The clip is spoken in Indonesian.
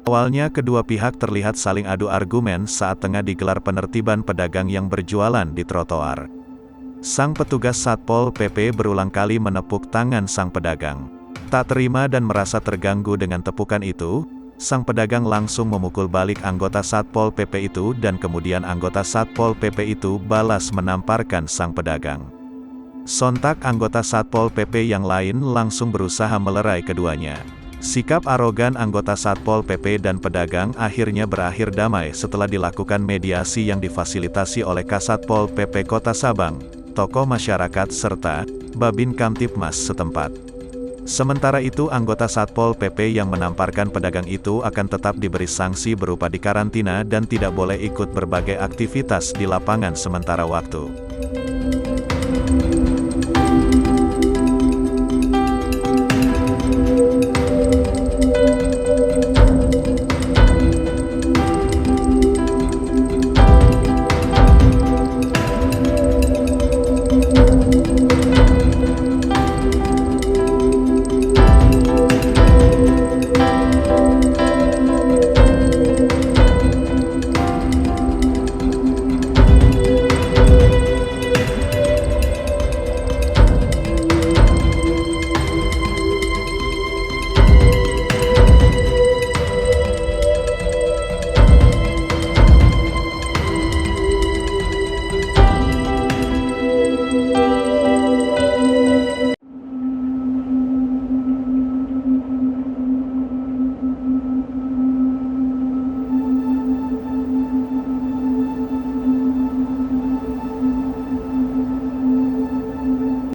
Awalnya kedua pihak terlihat saling adu argumen saat tengah digelar penertiban pedagang yang berjualan di trotoar. Sang petugas Satpol PP berulang kali menepuk tangan sang pedagang. Tak terima dan merasa terganggu dengan tepukan itu, sang pedagang langsung memukul balik anggota Satpol PP itu dan kemudian anggota Satpol PP itu balas menamparkan sang pedagang. Sontak anggota Satpol PP yang lain langsung berusaha melerai keduanya. Sikap arogan anggota Satpol PP dan pedagang akhirnya berakhir damai setelah dilakukan mediasi yang difasilitasi oleh Kasatpol PP Kota Sabang, tokoh masyarakat serta Babin Kamtibmas setempat. Sementara itu anggota Satpol PP yang menamparkan pedagang itu akan tetap diberi sanksi berupa dikarantina dan tidak boleh ikut berbagai aktivitas di lapangan sementara waktu.